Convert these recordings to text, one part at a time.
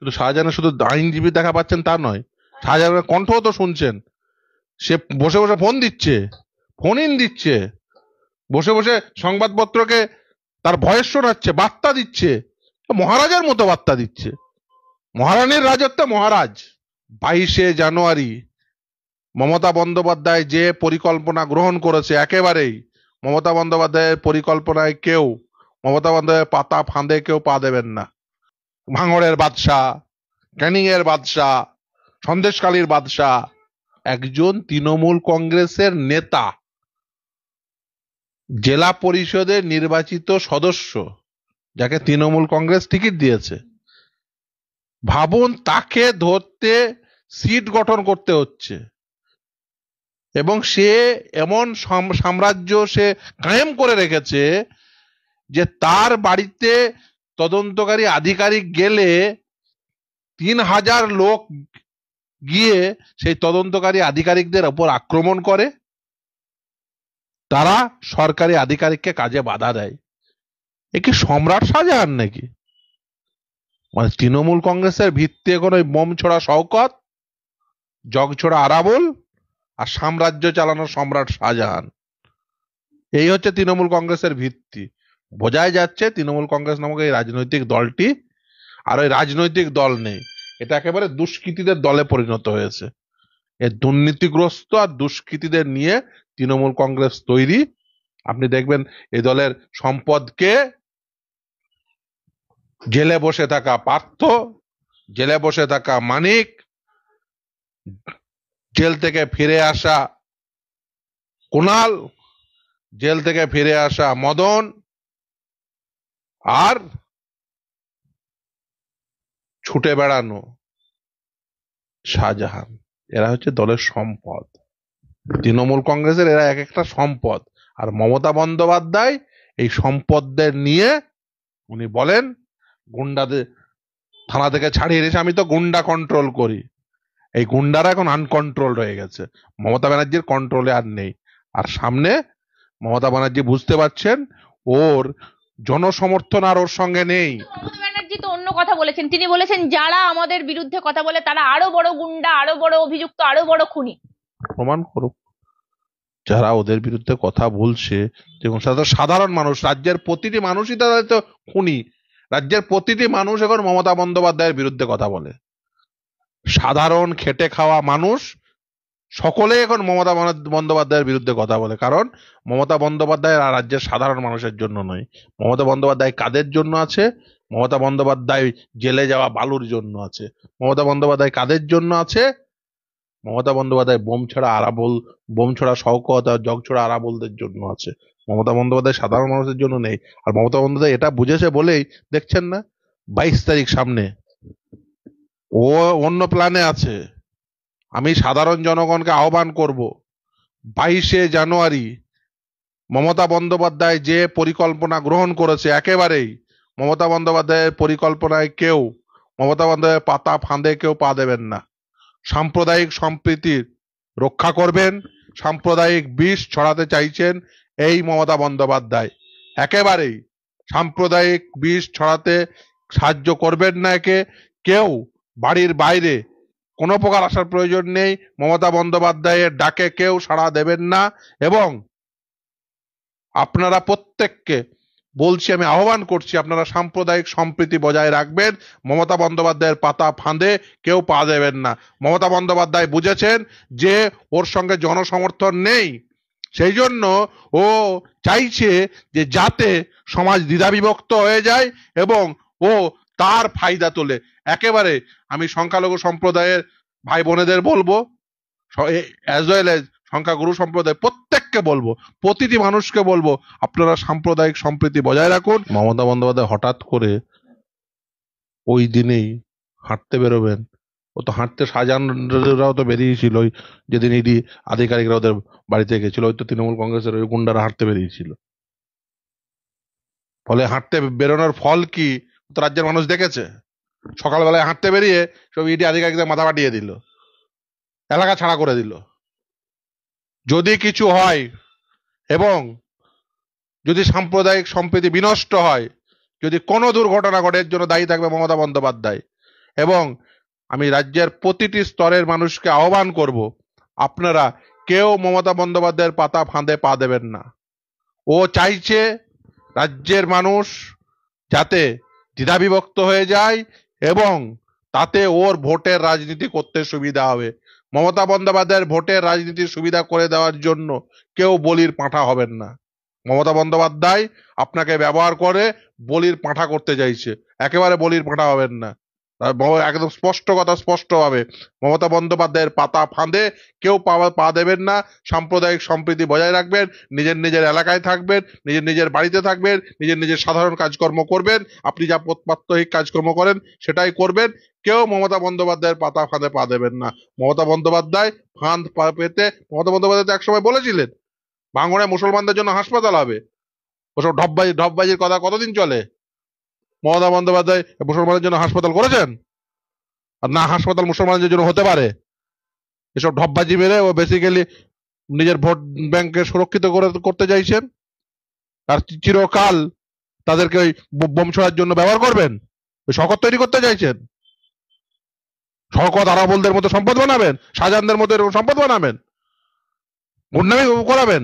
শুধু শাহজাহানের শুধু আইনজীবী দেখা পাচ্ছেন তা নয়, শাহজাহানের কণ্ঠও তো শুনছেন। সে বসে বসে ফোন দিচ্ছে, ফোন ইন দিচ্ছে, বসে বসে সংবাদপত্রকে তার ভয়েস শোনাচ্ছে, বার্তা দিচ্ছে, মহারাজের মতো বার্তা দিচ্ছে। মহারানীর রাজত্বে মহারাজ। 22শে জানুয়ারি মমতা বন্দ্যোপাধ্যায় যে পরিকল্পনা গ্রহণ করেছে, একেবারেই মমতা বন্দ্যোপাধ্যায়ের পরিকল্পনায় কেউ, মমতা বন্দ্যোপাধ্যায়ের পাতা ফাঁদে কেউ পা দেবেন না। ভাঙড়ের বাদশাহ, ক্যানিং এর বাদশাহ, সন্দেশখালীর বাদশাহ, একজন তৃণমূল কংগ্রেসের নেতা, জেলা পরিষদের নির্বাচিত সদস্য, যাকে তৃণমূল কংগ্রেস টিকিট দিয়েছে, ভাবুন তাকে ধরতে সিট গঠন করতে হচ্ছে। এবং সে এমন সাম্রাজ্য সে কায়েম করে রেখেছে যে তার বাড়িতে তদন্তকারী আধিকারিক গেলে 3000 লোক গিয়ে সেই তদন্তকারী আধিকারিকদের উপর আক্রমণ করে, তারা সরকারি আধিকারিককে কাজে বাধা দেয়। এ কি সম্রাট শাহজাহান নাকি? মানে তৃণমূল কংগ্রেসের ভিত্তি এখন ওই বোম ছোড়া শওকত, জগ ছোড়া আরাবুল আর সাম্রাজ্য চালানোর সম্রাট শাহজাহান। এই হচ্ছে তৃণমূল কংগ্রেসের ভিত্তি। বোঝাই যাচ্ছে তৃণমূল কংগ্রেস নামক এই রাজনৈতিক দলটি আর ওই রাজনৈতিক দল নেই, এটা একেবারে দুষ্কৃতীদের দলে পরিণত হয়েছে। এই দুর্নীতিগ্রস্ত আর দুষ্কৃতীদের নিয়ে তৃণমূল কংগ্রেস তৈরি। আপনি দেখবেন এই দলের সম্পদকে জেলে বসে থাকা পার্থ, জেলে বসে থাকা মানিক, জেল থেকে ফিরে আসা কুণাল, জেল থেকে ফিরে আসা মদন আর ছুটে বেড়ানো শাহজাহান, এরা হচ্ছে দলের সম্পদ। তৃণমূল কংগ্রেসের এরা এক একটা সম্পদ। আর মমতা বন্দ্যোপাধ্যায় এই সম্পদদের নিয়ে উনি বলেন গুন্ডাদের থানা থেকে ছাড়িয়ে এসে আমি তো গুন্ডা কন্ট্রোল করি। এই গুন্ডারা এখন আনকন্ট্রোল হয়ে গেছে, মমতা ব্যানার্জির কন্ট্রোলে আর নেই। আর সামনে মমতা ব্যানার্জি বুঝতে পারছেন ওর জনসমর্থন আর ওর সঙ্গে নেই। মমতা ব্যানার্জি তো অন্য কথা বলেছেন, তিনি বলেছেন যারা আমাদের বিরুদ্ধে কথা বলে তারা আরো বড় গুন্ডা, আরো বড় অভিযুক্ত, আরো বড় খুনি। প্রমাণ করুক যারা ওদের বিরুদ্ধে কথা বলছে। দেখুন সাধারণ মানুষ, রাজ্যের প্রতিটি মানুষই তাদের তো খুনি। রাজ্যের প্রতিটি মানুষ এখন মমতা বন্দ্যোপাধ্যায়ের বিরুদ্ধে কথা বলে। সাধারণ খেটে খাওয়া মানুষ সকলে এখন মমতা বন্দ্যোপাধ্যায়ের বিরুদ্ধে কথা বলে। কারণ মমতা বন্দ্যোপাধ্যায় আর রাজ্যের সাধারণ মানুষের জন্য নয়। মমতা বন্দ্যোপাধ্যায় কাদের জন্য আছে? মমতা বন্দ্যোপাধ্যায় জেলে যাওয়া বালুর জন্য আছে। মমতা বন্দ্যোপাধ্যায় কাদের জন্য আছে? মমতা বন্দ্যোপাধ্যায় বোম ছড়া আরাবুল, বোম ছড়া শওকত আর জগ ছড়া আরাবুলদের জন্য আছে। মমতা বন্দ্যোপাধ্যায় সাধারণ মানুষের জন্য নেই। আর মমতা বন্দ্যোপাধ্যায় এটা বুঝেছে বলেই দেখছেন না 22 তারিখ সামনে, ও অন্য প্ল্যানে আছে। আমি সাধারণ জনগণকে আহ্বান করব, 22শে জানুয়ারি মমতা বন্দ্যোপাধ্যায় যে পরিকল্পনা গ্রহণ করেছে, একেবারেই মমতা বন্দ্যোপাধ্যায়ের পরিকল্পনায় কেউ, মমতা বন্দ্যোপাধ্যায়ের পাতা ফাঁদে কেউ পা দেবেন না। সাম্প্রদায়িক সম্প্রীতির রক্ষা করবেন, সাম্প্রদায়িক বিষ ছড়াতে চাইছেন এই মমতা বন্দ্যোপাধ্যায়। একেবারেই সাম্প্রদায়িক বিষ ছড়াতে সাহায্য করবেন না একে কেউ। বাড়ির বাইরে কোনো প্রকার আসার প্রয়োজন নেই। মমতা বন্দ্যোপাধ্যায়ের ডাকে কেউ সাড়া দেবেন না। এবং আপনারা প্রত্যেককে বলছি, আমি আহ্বান করছি, আপনারা সাম্প্রদায়িক সম্প্রীতি বজায় রাখবেন। মমতা বন্দ্যোপাধ্যায়ের পাতা ফাঁদে কেউ পা দেবেন না। মমতা বন্দ্যোপাধ্যায় বুঝেছেন যে ওর সঙ্গে জনসমর্থন নেই, সেই জন্য ও চাইছে যে যাতে সমাজ দ্বিধাবিভক্ত হয়ে যায় এবং ও তার ফায়দা তোলে। একেবারে আমি সংখ্যালঘু সম্প্রদায়ের ভাই বোনেদের বলবো, অ্যাজ ওয়েল এজ সংখ্যাগুরু সম্প্রদায় প্রত্যেককে বলবো, প্রতিটি মানুষকে বলবো, আপনারা সাম্প্রদায়িক সম্প্রীতি বজায় রাখুন। মমতা বন্দ্যোপাধ্যায় হঠাৎ করে ওই দিনেই হাঁটতে বেরোবেন, ও তো হাঁটতে শাহজাহানরাও তো বেরিয়েছিল ওই যেদিন ইডি আধিকারিকরা ওদের বাড়িতে গেছিল, ওই তো তৃণমূল কংগ্রেসের ওই গুন্ডারা হাঁটতে বেরিয়েছিল। ফলে হাঁটতে বেরোনোর ফল কি তো রাজ্যের মানুষ দেখেছে। সকালবেলায় হাঁটতে বেরিয়ে সব ইডি আধিকারিকদের মাথা ফাটিয়ে দিল, এলাকা ছাড়া করে দিল। যদি কিছু হয় এবং যদি সাম্প্রদায়িক সম্প্রীতি বিনষ্ট হয়, যদি কোনো দুর্ঘটনা ঘটে, এর জন্য দায়ী থাকবে মমতা বন্দ্যোপাধ্যায়। এবং আমি রাজ্যের প্রতিটি স্তরের মানুষকে আহ্বান করব, আপনারা কেউ মমতা বন্দ্যোপাধ্যায়ের পাতা ফাঁদে পা দেবেন না। ও চাইছে রাজ্যের মানুষ যাতে দ্বিধাবিভক্ত হয়ে যায় এবং তাতে ওর ভোটের রাজনীতি করতে সুবিধা হবে। মমতা বন্দ্যোপাধ্যায়ের ভোটের রাজনীতির সুবিধা করে দেওয়ার জন্য কেউ বলির পাঁঠা হবেন না। মমতা বন্দ্যোপাধ্যায় আপনাকে ব্যবহার করে বলির পাঁঠা করতে চাইছে, একেবারে বলির পাঁঠা হবেন না। একদম স্পষ্ট কথা, স্পষ্ট ভাবে মমতা বন্দ্যোপাধ্যায়ের পাতা ফাঁদে কেউ পা দেবেন না। সাম্প্রদায়িক সম্প্রীতি বজায় রাখবেন, নিজের নিজের এলাকায় থাকবেন, নিজের নিজের বাড়িতে থাকবেন, নিজের নিজের সাধারণ কাজকর্ম করবেন। আপনি যা প্রাত্যহিক কাজকর্ম করেন সেটাই করবেন। কেউ মমতা বন্দ্যোপাধ্যায়ের পাতা ফাঁদে পা দেবেন না। মমতা বন্দ্যোপাধ্যায় ফাঁদ পেতে, মমতা বন্দ্যোপাধ্যায় তো একসময় বলেছিলেন ভাঙড়ে মুসলমানদের জন্য হাসপাতাল হবে। ওসব ঢপবাজির কথা কতদিন চলে? মমতা বন্দ্যোপাধ্যায় মুসলমানের জন্য হাসপাতাল করেছেন? আর না হাসপাতাল মুসলমানদের জন্য হতে পারে? এসব ঢপবাজি মেরে ও বেসিক্যালি নিজের ভোট ব্যাংককে সুরক্ষিত করতে চাইছেন, আর চিরকাল তাদেরকে ওই বোম ছোড়ার জন্য ব্যবহার করবেন, ওই শকত তৈরি করতে চাইছেন। শকত আরাবলদের মতো সম্পদ বানাবেন, শাহজাহানদের মতো এরকম সম্পদ বানাবেন, গুন্ডামি করাবেন।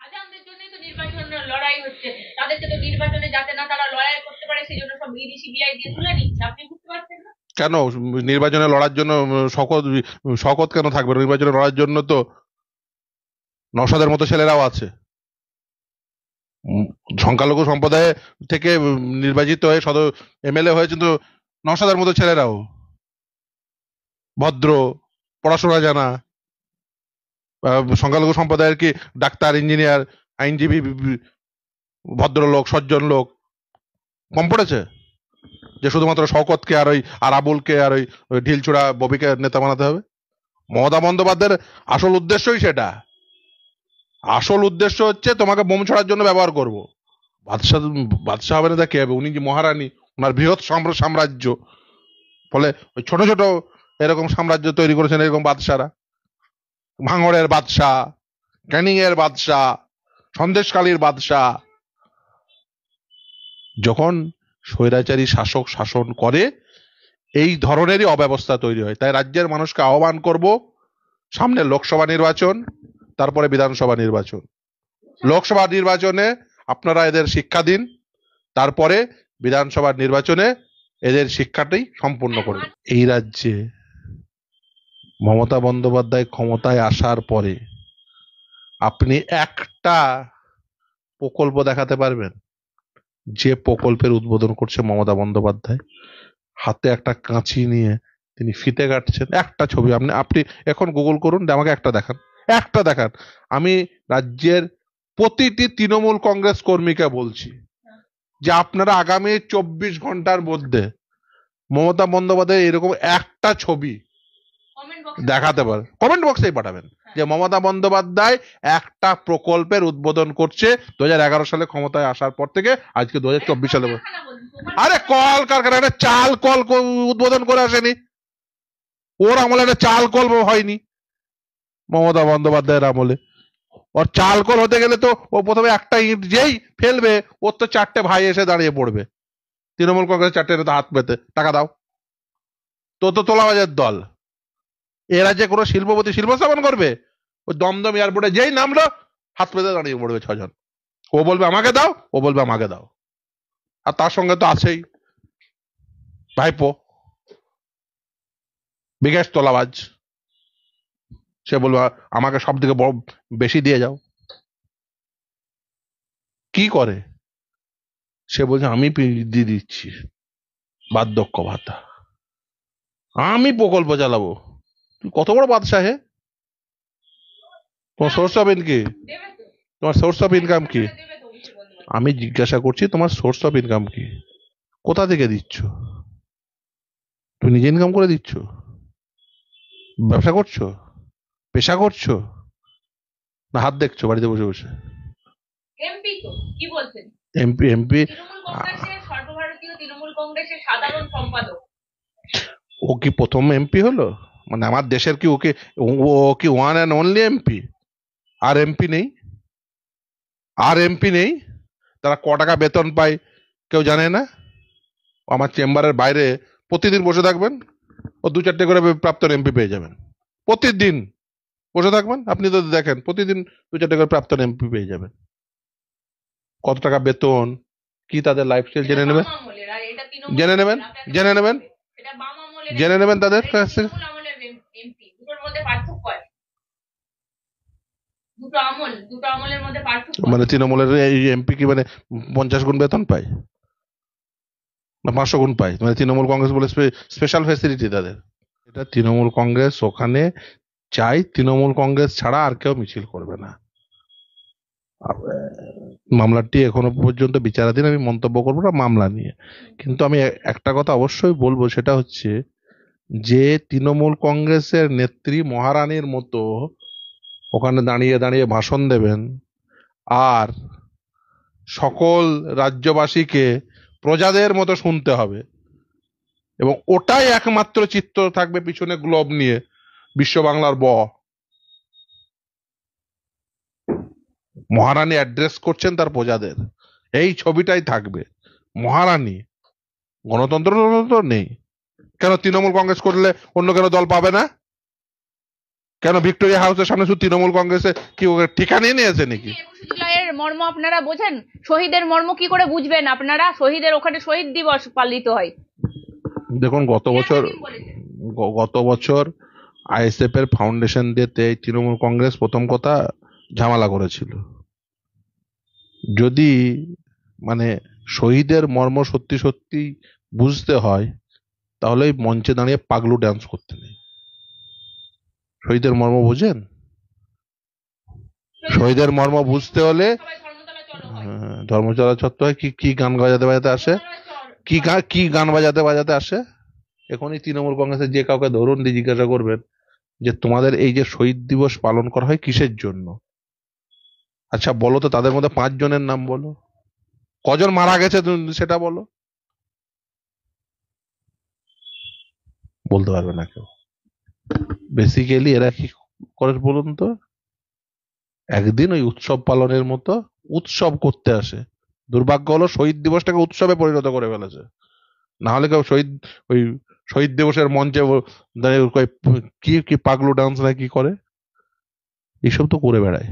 আজামদের জন্যই তো নির্বাচন লড়াই হচ্ছে, তাদেরকে তো নির্বাচনে যাতে না তারা লড়াই করতে পারে সেই জন্য সব ইডি সিবিআই দিয়ে তুলে নিচ্ছে। আপনি বুঝতে পারছেন না? কেন নির্বাচনে লড়ার জন্য শকত শকত কেন থাকবে? নির্বাচনে লড়ার জন্য তো নওশাদের মতো ছেলেরাও আছে। সংখ্যালঘু সম্প্রদায় থেকে নির্বাচিত হয়ে এমএলএ হয়েছে তো নওশাদের মতো ছেলেরাও, ভদ্র, পড়াশোনা জানা। সংখ্যালঘু সম্প্রদায়ের কি ডাক্তার, ইঞ্জিনিয়ার, আইনজীবী, ভদ্রলোক, সজ্জন লোক কম পড়েছে যে শুধুমাত্র শওকতকে আর ওই আরাবুলকে আর ওই ঢিলছোড়া ববিকে নেতা বানাতে হবে? মমতা বন্দ্যোপাধ্যায়ের আসল উদ্দেশ্যই সেটা। আসল উদ্দেশ্য হচ্ছে তোমাকে বোম ছড়ার জন্য ব্যবহার করব। বাদশাহ বাদশাহ হবে না তা কে হবে? উনি যে মহারানী, ওনার বৃহৎ সাম্রাজ্য, ফলে ওই ছোট ছোট এরকম সাম্রাজ্য তৈরি করেছেন এরকম বাদশারা। ভাঙড়ের বাদশাহ, ক্যানিং এর বাদশাহ, সন্দেশখালীর বাদশাহ। যখন স্বৈরাচারী শাসক শাসন করে এই ধরনেরই অব্যবস্থা তৈরি হয়। তাই রাজ্যের মানুষকে আহ্বান করব, সামনে লোকসভা নির্বাচন, তারপরে বিধানসভা নির্বাচন। লোকসভা নির্বাচনে আপনারা এদের শিক্ষা দিন, তারপরে বিধানসভা নির্বাচনে এদের শিক্ষাটাই সম্পূর্ণ করুন। এই রাজ্যে মমতা বন্দ্যোপাধ্যায় ক্ষমতায় আসার পরে আপনি একটা প্রকল্প দেখাতে পারবেন যে প্রকল্পের উদ্বোধন করছে মমতা বন্দ্যোপাধ্যায়? হাতে একটা কাঁচি নিয়ে তিনি ফিতে কাটছেন, একটা ছবি আপনি এখন গুগল করুন, আমাকে একটা দেখান, একটা দেখান। আমি রাজ্যের প্রতিটি তৃণমূল কংগ্রেস কর্মীকে বলছি যে আপনারা আগামী 24 ঘন্টার মধ্যে মমতা বন্দ্যোপাধ্যায় এরকম একটা ছবি দেখাতে পারে, কমেন্ট বক্সেই পাঠাবেন যে মমতা বন্দ্যোপাধ্যায় একটা প্রকল্পের উদ্বোধন করছে 2011 সালে ক্ষমতায় আসার পর থেকে আজকে 2024 সালে। আরে কল কারখানা, একটা চাল কল উদ্বোধন করে আসেনি, ওর আমলে একটা চাল কল হয়নি মমতা বন্দ্যোপাধ্যায়ের আমলে। ওর চাল কল হতে গেলে তো ও প্রথমে একটা ইট যেই ফেলবে ওর তো 4টে ভাই এসে দাঁড়িয়ে পড়বে, তৃণমূল কংগ্রেস 4টে নেতা হাত পেতে টাকা দাও। তো তোলাবাজের দল। এরা যে কোনো শিল্পপতি শিল্প স্থাপন করবে, ওই দমদম এয়ারপোর্টে যেই নামলো হাত পেতে দাঁড়িয়ে পড়বে 6 জন। ও বলবে আমাকে দাও, ও বলবে আমাকে দাও। আর তার সঙ্গে তো আছেই ভাইপো, বিকাশ তোলাবাজ, সে বলবে আমাকে সব থেকে বেশি দিয়ে যাও। কি করে? সে বলছে আমি দিয়ে দিচ্ছি বার্ধক্য ভাতা, আমি প্রকল্প চালাবো। তুই কত বড় বাদশাহ হে? তোমার সোর্স অফ ইনকাম কি? তোমার সোর্স অফ ইনকাম কি? আমি জিজ্ঞাসা করছি তোমার সোর্স অফ ইনকাম কি? কোথা থেকে দিচ্ছ? তুমি নিজে ইনকাম করে দিচ্ছ? ব্যবসা করছো? পেশা করছো? না হাত দেখছো বাড়িতে বসে বসে? এমপি তো কি বলছেন? এমপি এমপি তৃণমূল কংগ্রেসের সর্বভারতীয় তৃণমূল কংগ্রেসের সাধারণ সম্পাদক। ও কি প্রথম এমপি হলো? মানে আমার দেশের কি ওকে, ও কি ওয়ান অ্যান্ড অনলি এমপি? আর এমপি নেই? আর এমপি নেই? তারা ক টাকা বেতন পায় কেউ জানে না? আমার চেম্বারের বাইরে প্রতিদিন বসে থাকবেন, ও 2-4টে করে প্রাক্তন এমপি পেয়ে যাবেন। প্রতিদিন বসে থাকবেন, আপনি তো দেখেন প্রতিদিন 2-4টে করে প্রাক্তন এমপি পেয়ে যাবেন। কত টাকা বেতন, কি তাদের লাইফস্টাইল এটা জেনে বাম নেবেন, আমলের, আর এটা তৃণমূল জেনে নেবেন, আমলের। আপনাকে জেনে নেবেন, বলতে হবে। এটা বাম আমলের জেনে নেবেন তাদের আর এটা কাছ থেকে। তৃণমূল আমলের এমপি। দুটোর মধ্যে পার্থক্য আছে। দুটো আমলের মধ্যে পার্থক্য মানে আছে। তৃণমূলের এই এমপি কি মানে 50 গুণ বেতন পায় না 500 গুণ পায়? মানে তৃণমূল কংগ্রেস বলে স্পেশাল ফেসিলিটি তাদের। এটা তৃণমূল কংগ্রেস ওখানে চাই, তৃণমূল কংগ্রেস ছাড়া আর কেউ মিছিল করবে না। মামলাটি এখনো পর্যন্ত বিচারাধীন, আমি মন্তব্য করবো না মামলা নিয়ে। কিন্তু আমি একটা কথা অবশ্যই বলবো, সেটা হচ্ছে যে তৃণমূল কংগ্রেসের নেত্রী মহারানীর মতো ওখানে দাঁড়িয়ে দাঁড়িয়ে ভাষণ দেবেন, আর সকল রাজ্যবাসীকে প্রজাদের মতো শুনতে হবে, এবং ওটাই একমাত্র চিত্র থাকবে পিছনে গ্লোব নিয়ে, বিশ্ব বাংলার মহারানী অ্যাড্রেস করছেন তার প্রজাদের, এই ছবিটাই থাকবে। মহারানী, গণতন্ত্র টনতন্ত্র নেই। কেন তৃণমূল কংগ্রেস করলে অন্য কেন দল পাবে না? কেন ভিক্টোরিয়া হাউসের সামনে শুধু তৃণমূল কংগ্রেসে কি ওকে ঠিকা নিয়ে নিয়েছে নাকি? 21শে জুলাইয়ের মর্ম আপনারা বোঝেন? শহীদের মর্ম কি করে বুঝবেন আপনারা? শহীদের ওখানে শহীদ দিবস পালিত হয়। দেখুন, গত বছর আইএসএফ এর ফাউন্ডেশন দিতে তৃণমূল কংগ্রেস প্রথম কথা ঝামেলা করেছিল। যদি মানে শহীদের মর্ম সত্যি সত্যি বুঝতে হয়, তাহলে এই মঞ্চে দাঁড়িয়ে পাগলু ডান্স করতে নেই। শহীদের মর্ম বোঝেন? শহীদের মর্ম বুঝতে হলে ধর্মতলা চত্বর হয়, কি কি গান বাজাতে বাজাতে আসে, কি গান বাজাতে বাজাতে আসে। এখনই তৃণমূল কংগ্রেসের যে কাউকে ধরুন দিয়ে জিজ্ঞাসা করবেন যে তোমাদের এই যে শহীদ দিবস পালন করা হয় কিসের জন্য, আচ্ছা বলো তো, তাদের মধ্যে 5 জনের নাম বলো, কজন মারা গেছে সেটা বলো, বলতে পারবে না কেউ। বেসিক্যালি এরা কি করে বলুন তো, একদিন ওই উৎসব পালনের মতো উৎসব করতে আসে। দুর্ভাগ্য হলো শহীদ দিবসটাকে উৎসবে পরিণত করে ফেলেছে। না হলে কেউ ওই শহীদ দিবসের মঞ্চে দাঁড়িয়ে কি কি পাগলু ডান্স না কি করে, এইসব তো করে বেড়ায়।